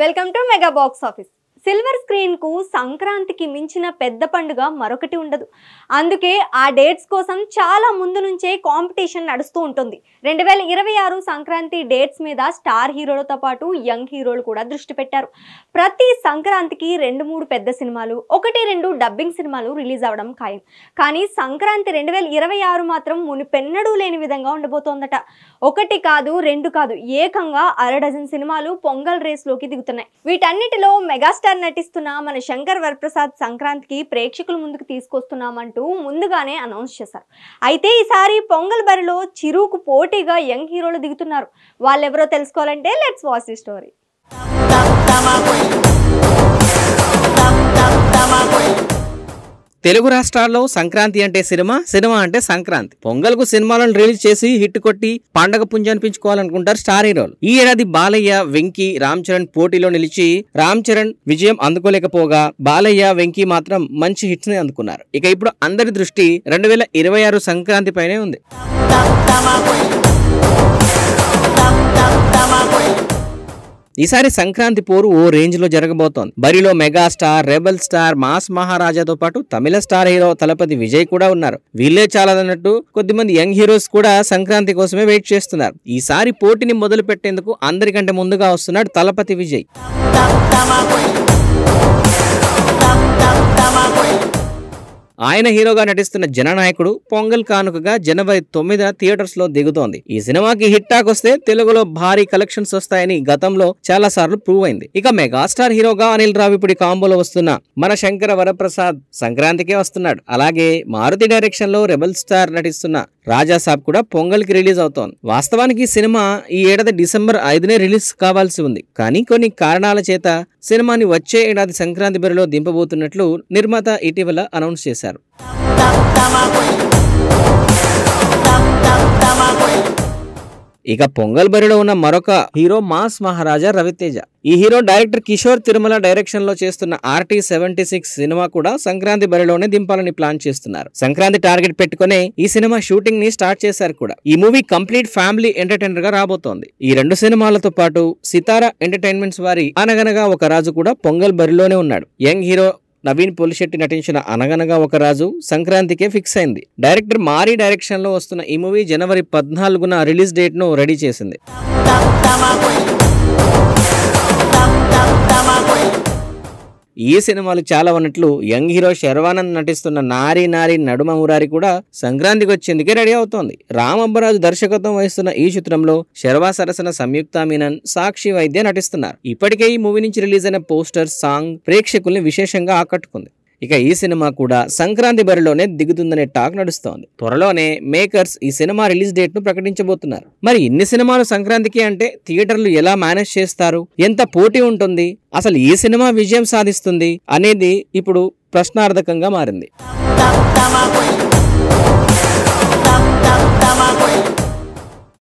Welcome to mega box office. Silver screen కు సంక్రాంతికి మించిన పెద్ద పండుగ మరొకటి ఉండదు. అందుకే ఆ డేట్స్ కోసం చాలా ముందు నుంచే కాంపిటీషన్ నడుస్తూ ఉంటుంది. 2026 సంక్రాంతి డేట్స్ మీద స్టార్ హీరోలతో పాటు యంగ్ హీరోలు కూడా దృష్టి పెట్టారు. ప్రతి సంక్రాంతికి 2-3 పెద్ద సినిమాలు, 1-2 డబ్బింగ్ సినిమాలు రిలీజ్ అవ్వడం ఖాయం. కానీ సంక్రాంతి 2026 మాత్రం మునిపెన్నడూ లేని విధంగా ఉండబోతోందట. 1 కాదు 2 కాదు, ఏకంగా 1/2 డజన్ సినిమాలు పొంగల్ రేస్ లోకి దిగుతున్నాయి. వీటన్నిటిలో మెగాస్టార్ నటిస్తున్న మన శంకర్ వరప్రసాద్ సంక్రాంతికి ప్రేక్షకుల ముందుకు తీసుకొస్తున్నామంటూ ముందుగానే అనౌన్స్ చేశారు. అయితే ఈసారి పొంగల్ బరిలో చిరుకు పోటీగా యంగ్ హీరోలు దిగుతున్నారు. వాళ్ళెవరో తెలుసుకోవాలంటే let's watch the story. Telugu రాష్ట్రాల్లో సంక్రాంతి అంటే సినిమా, సినిమా అంటే సంక్రాంతి. పొంగల్కు సినిమాలను రిలీజ్ చేసి హిట్ కొట్టి పండగ పుంజనిపించుకోవాలనుకుంటారు స్టార్ హీరోలు. ఈ ఏడాది బాలయ్య, వెంకీ, రామ్ చరణ్ పోటీలో నిలిచి రామ్ చరణ్ విజయం అందుకోలేకపోగా బాలయ్య, వెంకీ మాత్రం మంచి హిట్స్ ని అందుకున్నారు. ఇక ఇప్పుడు అందరి దృష్టి 2026 సంక్రాంతి పైనే ఉంది. ఈసారి సంక్రాంతి పోరు ఓ రేంజ్ లో జరగబోతోంది. బరిలో మెగాస్టార్, రెబల్ స్టార్, మాస్ మహారాజాతో పాటు తమిళ స్టార్ హీరో తలపతి విజయ్ కూడా ఉన్నారు. వీళ్ళే చాలదన్నట్టు కొద్దిమంది యంగ్ హీరోస్ కూడా సంక్రాంతి కోసమే వెయిట్ చేస్తున్నారు. ఈసారి పోటీని మొదలు పెట్టేందుకు అందరికంటే ముందుగా వస్తున్నాడు తలపతి విజయ్. ఆయన హీరోగా నటిస్తున్న జననాయకుడు పొంగల్ కానుకగా జనవరి 9న థియేటర్స్ లో దిగుతోంది. ఈ సినిమాకి హిట్ టాక్ వస్తే తెలుగులో భారీ కలెక్షన్స్ వస్తాయని గతంలో చాలా సార్లు ప్రూవ్ అయింది. ఇక మెగాస్టార్ హీరోగా అనిల్ రావిపూడి కాంబోలో వస్తున్న మన శంకర వరప్రసాద్ సంక్రాంతికే వస్తున్నాడు. అలాగే మారుతి డైరెక్షన్ లో రెబల్ స్టార్ నటిస్తున్న రాజా సాబ్ కూడా పొంగల్ కి రిలీజ్ అవుతోంది. వాస్తవానికి సినిమా ఈ ఏడాది డిసెంబర్ 5నే రిలీజ్ కావాల్సి ఉంది. కానీ కొన్ని కారణాల చేత సినిమాని వచ్చే ఏడాది సంక్రాంతి బరిలో దింపబోతున్నట్లు నిర్మాత ఇటీవల అనౌన్స్ చేశారు. ఇక పొంగల్ బరిలో ఉన్న మరొక హీరో మాస్ మహారాజా రవితేజ. ఈ hero director Kishore Tirumala direction లో చేస్తున్న RT76 సినిమా కూడా సంక్రాంతి బరిలోనే దింపాలని ప్లాన్ చేస్తున్నారు. సంక్రాంతి టార్గెట్ పెట్టుకునే ఈ సినిమా షూటింగ్ ని స్టార్ట్ చేశారు కూడా. ఈ మూవీ కంప్లీట్ ఫ్యామిలీ ఎంటర్టైనర్ గా రాబోతోంది. ఈ 2 సినిమాలతో పాటు సితారా ఎంటర్టైన్మెంట్స్ వారి అనగనగా ఒక రాజు కూడా పొంగల్ బరిలోనే ఉన్నాడు. యంగ్ హీరో నవీన్ పొలిశెట్టి నటించిన అనగనగా ఒక రాజు సంక్రాంతికే ఫిక్స్ అయింది. డైరెక్టర్ మారీ డైరెక్షన్ లో వస్తున్న ఈ మూవీ జనవరి 14న రిలీజ్ డేట్ ను రెడీ చేసింది. ఈ సినిమాలు చాలా ఉన్నట్లు యంగ్ హీరో శర్వానంద్ నటిస్తున్న నారీ నారీ నడుమ మురారి కూడా సంక్రాంతికి వచ్చేందుకే రెడీ అవుతోంది. రామబ్బరాజు దర్శకత్వం వహిస్తున్న ఈ చిత్రంలో శర్వా సరసన సంయుక్త మీనన్, సాక్షి వైద్య నటిస్తున్నారు. ఇప్పటికే ఈ మూవీ నుంచి రిలీజ్ అయిన పోస్టర్, సాంగ్ ప్రేక్షకుల్ని విశేషంగా ఆకట్టుకుంది. ఇక ఈ సినిమా కూడా సంక్రాంతి బరిలోనే దిగుతుందనే టాక్ నడుస్తోంది. త్వరలోనే మేకర్స్ ఈ సినిమా రిలీజ్ డేట్ ను ప్రకటించబోతున్నారు. మరి ఇన్ని సినిమాలు సంక్రాంతికి అంటే థియేటర్లు ఎలా మేనేజ్ చేస్తారు? ఎంత పోటీ ఉంటుంది? అసలు ఈ సినిమా విజయం సాధిస్తుంది అనేది ఇప్పుడు ప్రశ్నార్థకంగా మారింది.